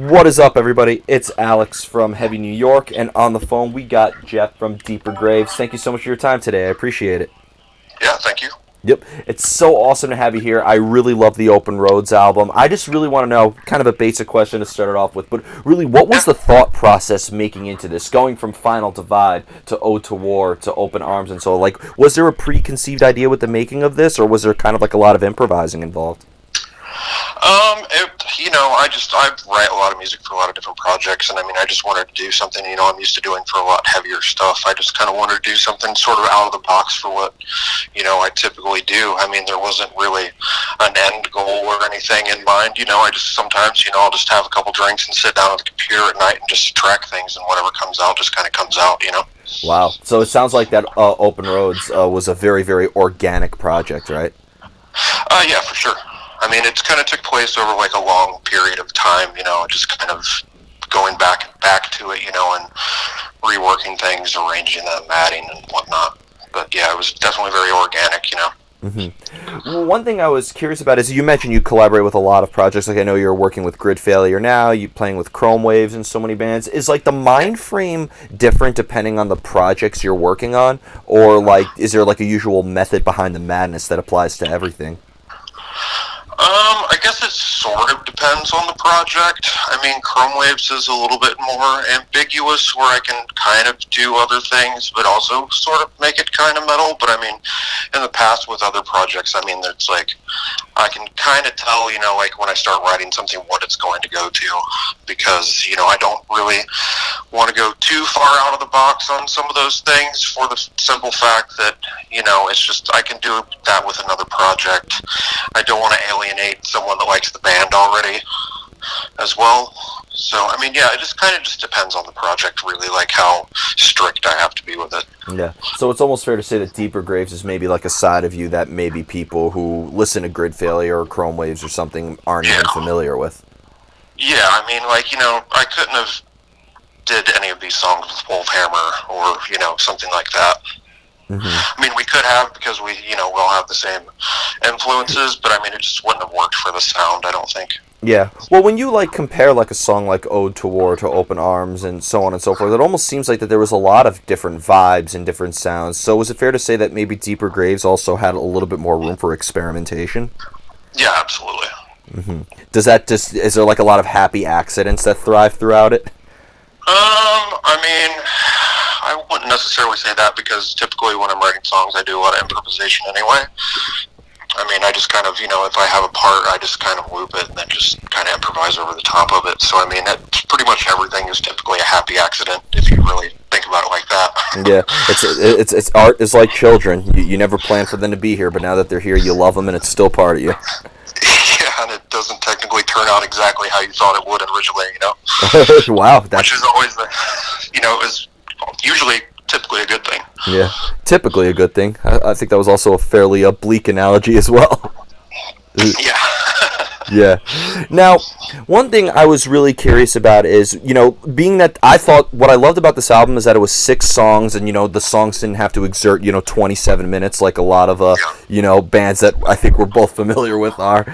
What is up, everybody? It's Alex from Heavy New York, and on the phone we got Jeff from Deeper Graves. Thank you so much for your time today. I appreciate it. Yeah, thank you. Yep, it's so awesome to have you here. I really love the Open Roads album. I just really want to know, kind of a basic question to start it off with, but really, what was Yeah. the thought process making into this, going from Final Divide to Ode to War to Open Arms and so, like, was there a preconceived idea with the making of this, or was there kind of like a lot of improvising involved? I write a lot of music for a lot of different projects, and I mean, I just wanted to do something, I'm used to doing for a lot heavier stuff. I just kind of wanted to do something sort of out of the box for what, I typically do. I mean, there wasn't really an end goal or anything in mind, I just sometimes, I'll just have a couple drinks and sit down at the computer at night and just track things, and whatever comes out just kind of comes out. Wow. So it sounds like that Open Roads was a very, very organic project, right? Yeah, for sure. I mean, it's kind of took place over like a long period of time, just kind of going back to it, and reworking things, arranging them, adding and whatnot. But yeah, it was definitely very organic. Well, one thing I was curious about is you mentioned you collaborate with a lot of projects. Like I know you're working with Grid Failure now. You playing with Chrome Waves and so many bands. Is like the mind frame different depending on the projects you're working on, or like is there like a usual method behind the madness that applies to everything? I guess it sort of depends on the project. I mean, Chrome Waves is a little bit more ambiguous where I can kind of do other things, but also sort of make it kind of metal. But I mean, in the past with other projects, I mean, it's like, I can kind of tell, like when I start writing something, what it's going to go to, because, I don't really want to go too far out of the box on some of those things for the simple fact that, it's just, I can do that with another project. I don't want to alienate someone that likes the band already as well. So, I mean, yeah, it just kind of just depends on the project, really, like how strict I have to be with it. Yeah. So it's almost fair to say that Deeper Graves is maybe like a side of you that maybe people who listen to Grid Failure or Chrome Waves or something aren't Yeah. even familiar with. Yeah, I mean, like, I couldn't have did any of these songs with Wolfhammer or, something like that. I mean, we could have because we'll have the same influences, but I mean, it just wouldn't have worked for the sound, I don't think. Yeah. Well, when you like compare like a song like Ode to War to Open Arms and so on and so forth, it almost seems like that there was a lot of different vibes and different sounds. So is it fair to say that maybe Deeper Graves also had a little bit more room for experimentation? Yeah, absolutely. Does that just is there like a lot of happy accidents that thrive throughout it? I mean, I wouldn't necessarily say that because typically when I'm writing songs, I do a lot of improvisation anyway. I mean, I just kind of, if I have a part, I just kind of loop it and then just kind of improvise over the top of it. So, I mean, pretty much everything is typically a happy accident if you really think about it like that. Yeah, it's art is like children. You never plan for them to be here, but now that they're here, you love them, and it's still part of you. Yeah, and it doesn't technically turn out exactly how you thought it would originally. Wow, Which is always is usually typically a good thing. Yeah, typically a good thing. I think that was also a fairly bleak analogy as well. Yeah. Yeah. Now, one thing I was really curious about is, being that I thought what I loved about this album is that it was 6 songs and, the songs didn't have to exert, 27 minutes like a lot of, bands that I think we're both familiar with are.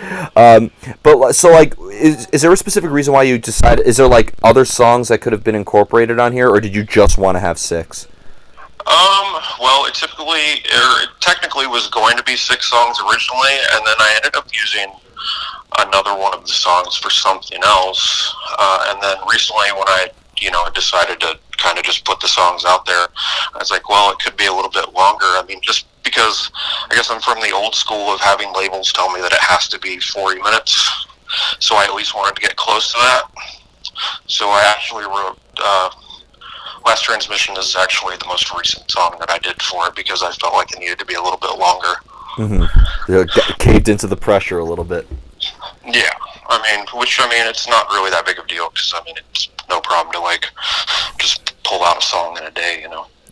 But, so, like, is there a specific reason why you decided, is there, like, other songs that could have been incorporated on here, or did you just want to have 6? Well, it technically was going to be 6 songs originally, and then I ended up using another one of the songs for something else. And then recently when I decided to kind of just put the songs out there, I was like, well, it could be a little bit longer. I mean, just because I guess I'm from the old school of having labels tell me that it has to be 40 minutes. So I at least wanted to get close to that. So I actually wrote, Last Transmission is actually the most recent song that I did for it because I felt like it needed to be a little bit longer. Caved into the pressure a little bit. Yeah, it's not really that big of a deal because, it's no problem to, like, just pull out a song in a day.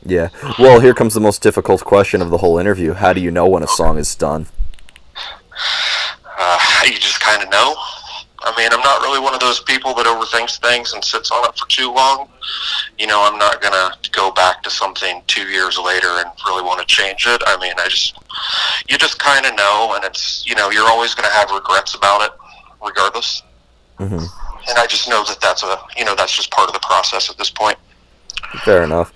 Yeah. Well, here comes the most difficult question of the whole interview. How do you know when a song is done? You just kind of know. I mean, I'm not really one of those people that overthinks things and sits on it for too long. I'm not going to go back to something 2 years later and really want to change it. I mean, you just kind of know, and it's, you're always going to have regrets about it, regardless. and I just know that that's just part of the process at this point. Fair enough.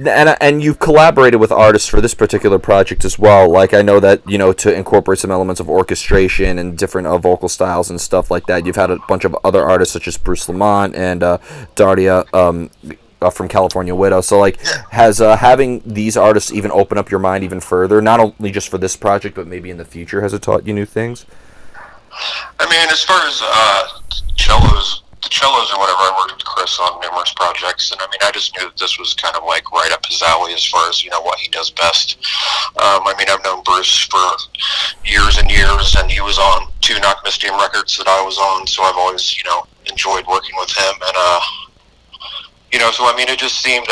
And you've collaborated with artists for this particular project as well. Like, I know that, to incorporate some elements of orchestration and different vocal styles and stuff like that. You've had a bunch of other artists such as Bruce Lamont and Dardia from California Widow. So, like, has having these artists even open up your mind even further, not only just for this project, but maybe in the future? Has it taught you new things? I mean, as far as cellos or whatever, I worked with Chris on numerous projects, and I mean, I just knew that this was kind of like right up his alley as far as what he does best. I mean, I've known Bruce for years and years, and he was on 2 Knock Mystium records that I was on, so I've always enjoyed working with him, and so I mean, it just seemed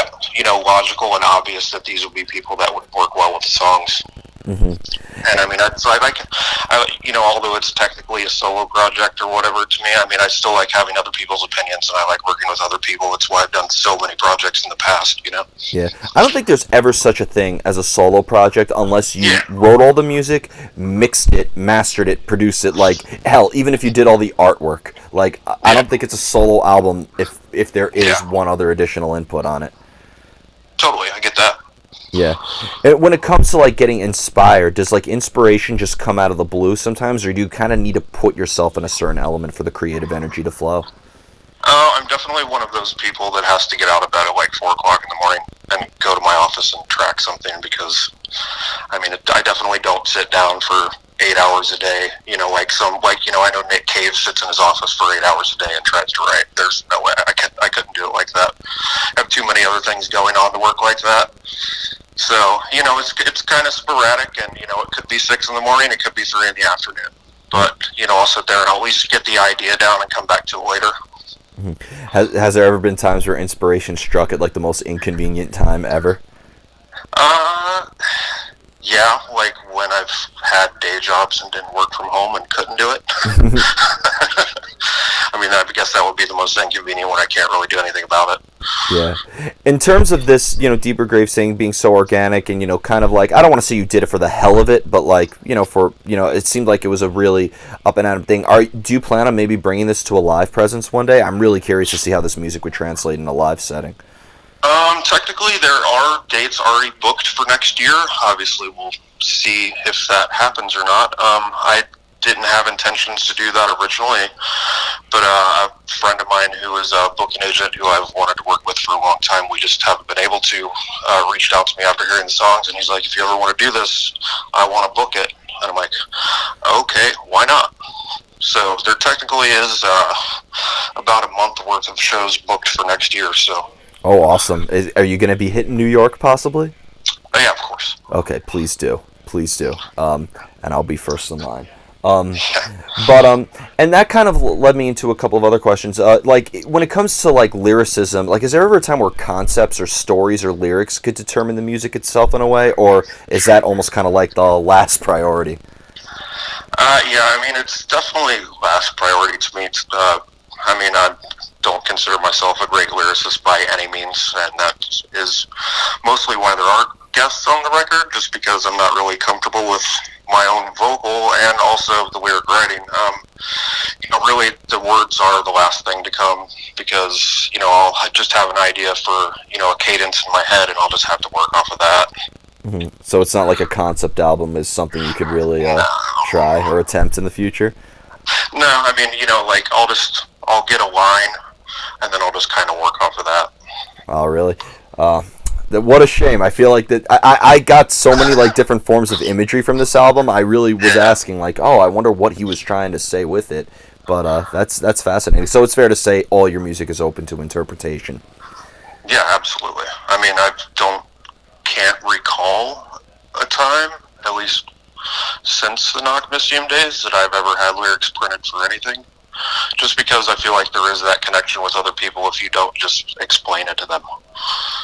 logical and obvious that these would be people that would work well with the songs. Mm-hmm. And I mean, although it's technically a solo project or whatever, to me, I mean, I still like having other people's opinions, and I like working with other people. It's why I've done so many projects in the past, Yeah. I don't think there's ever such a thing as a solo project unless you wrote all the music, mixed it, mastered it, produced it. Like, hell, even if you did all the artwork. Like, I don't think it's a solo album if there is one other additional input on it. Totally, I get that. Yeah. And when it comes to, like, getting inspired, does, like, inspiration just come out of the blue sometimes, or do you kind of need to put yourself in a certain element for the creative energy to flow? I'm definitely one of those people that has to get out of bed at like 4 o'clock in the morning and go to my office and track something, because, I mean, I definitely don't sit down for 8 hours a day. I know Nick Cave sits in his office for 8 hours a day and tries to write. There's no way I couldn't do it like that. I have too many other things going on to work like that. So, it's kind of sporadic, and, it could be 6 in the morning, it could be 3 in the afternoon. But, I'll sit there and I'll at least get the idea down and come back to it later. Mm-hmm. Has there ever been times where inspiration struck at, like, the most inconvenient time ever? Yeah, like when I've had day jobs and didn't work from home and couldn't do it. I mean, I guess that would be the most inconvenient when I can't really do anything about it. Yeah. In terms of this, Deeper Grave Singing being so organic and, kind of like, I don't want to say you did it for the hell of it, but like, it seemed like it was a really up and out thing. Do you plan on maybe bringing this to a live presence one day? I'm really curious to see how this music would translate in a live setting. Technically, there are dates already booked for next year. Obviously, we'll see if that happens or not. I didn't have intentions to do that originally, but a friend of mine who is a booking agent who I've wanted to work with for a long time, we just haven't been able to, reached out to me after hearing the songs, and he's like, if you ever want to do this, I want to book it. And I'm like, okay, why not? So there technically is about a month worth of shows booked for next year, so... Oh, awesome. Are you going to be hitting New York, possibly? Oh, yeah, of course. Okay, please do. Please do. And I'll be first in line. And that kind of led me into a couple of other questions. Like, when it comes to, like, lyricism, like, is there ever a time where concepts or stories or lyrics could determine the music itself in a way? Or is that almost kind of like the last priority? Yeah, I mean, it's definitely last priority to me. I don't consider myself a great lyricist by any means, and that is mostly why there aren't guests on the record, just because I'm not really comfortable with my own vocal and also the lyric writing. Really the words are the last thing to come, because, I'll just have an idea for, a cadence in my head, and I'll just have to work off of that. Mm-hmm. So it's not like a concept album is something you could really try or attempt in the future? No, I mean, I'll get a line, and then I'll just kind of work off of that. Oh, really? What a shame. I feel like that I got so many like different forms of imagery from this album. I really was asking like, oh, I wonder what he was trying to say with it. But that's fascinating. So it's fair to say all your music is open to interpretation. Yeah, absolutely. I mean, can't recall a time, at least since the Knock Mystium days, that I've ever had lyrics printed for anything. Just because I feel like there is that connection with other people if you don't just explain it to them.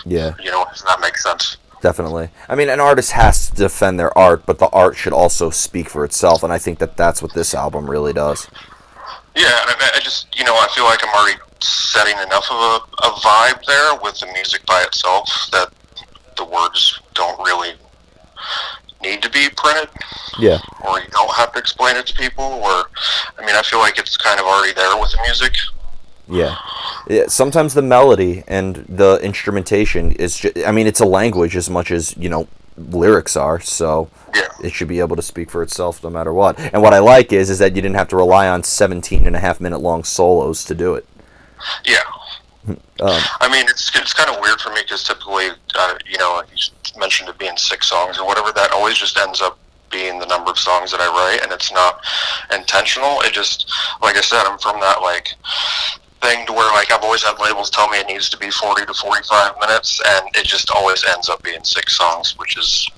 Yeah. If that makes sense. Definitely. I mean, an artist has to defend their art, but the art should also speak for itself, and I think that's what this album really does. Yeah, and I just, I feel like I'm already setting enough of a vibe there with the music by itself that the words don't really need to be printed. Yeah. Or you don't have to explain it to people, or, I mean, I feel like it's kind of already there with the music. Yeah. Yeah, sometimes the melody and the instrumentation is I mean, it's a language as much as, lyrics are, so Yeah, it should be able to speak for itself no matter what. And what I like is that you didn't have to rely on 17 and a half minute long solos to do it. yeah. Um, I mean, it's kind of weird for me because typically, you mentioned it being 6 songs or whatever. That always just ends up being the number of songs that I write, and it's not intentional. It just, like I said, I'm from that like thing to where like I've always had labels tell me it needs to be 40 to 45 minutes, and it just always ends up being 6 songs, which is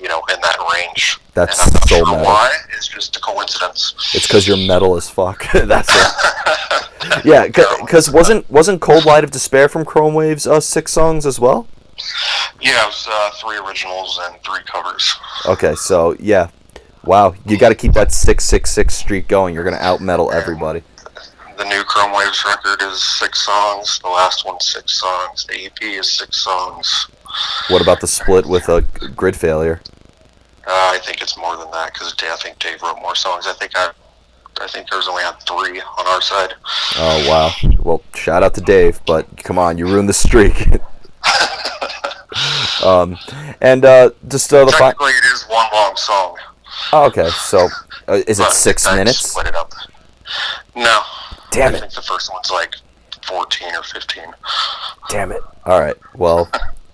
in that range. That's and I'm not so sure metal. why. It's just a coincidence. It's because you're metal as fuck. That's it. Yeah, Apparently. because wasn't Cold Light of Despair from Chrome Waves 6 songs as well? Yeah, it was 3 originals and 3 covers. Okay, so yeah, wow, you got to keep that 666 streak going. You're gonna out metal everybody. The new Chrome Waves record is 6 songs. The last one's 6 songs. The EP is 6 songs. What about the split with a Grid Failure? I think it's more than that because I think Dave wrote more songs. I think there's only had 3 on our side. Oh wow. Well, shout out to Dave, but come on, you ruined the streak. And just the Technically, it is one long song. Oh, okay, so is it but 6 I minutes? Split it up. No. Damn I it. think the first one's like 14 or 15. Damn it. All right. Well,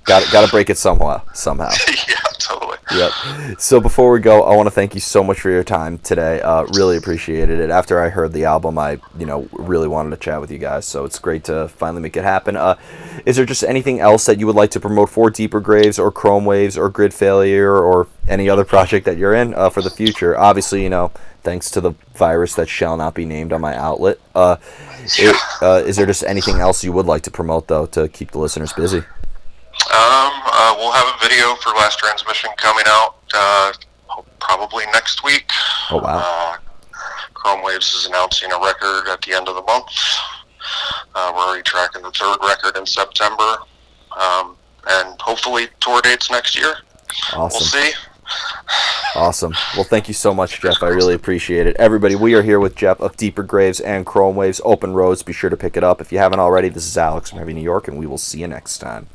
got to break it somehow. Yeah, totally. Yep. So before we go, I want to thank you so much for your time today. Really appreciated it. After I heard the album, I really wanted to chat with you guys. So it's great to finally make it happen. Is there just anything else that you would like to promote for Deeper Graves or Chrome Waves or Grid Failure or any other project that you're in for the future? Obviously, thanks to the virus that shall not be named on my outlet. Is there just anything else you would like to promote though to keep the listeners busy? We'll have a video for Last Transmission coming out probably next week. Oh wow! Chrome Waves is announcing a record at the end of the month. We're already tracking the 3rd record in September, and hopefully tour dates next year. Awesome. We'll see. Awesome. Well, thank you so much, Jeff. I really appreciate it. Everybody, we are here with Jeff of Deeper Graves and Chrome Waves. Open Roads. Be sure to pick it up. If you haven't already, this is Alex from Heavy New York, and we will see you next time.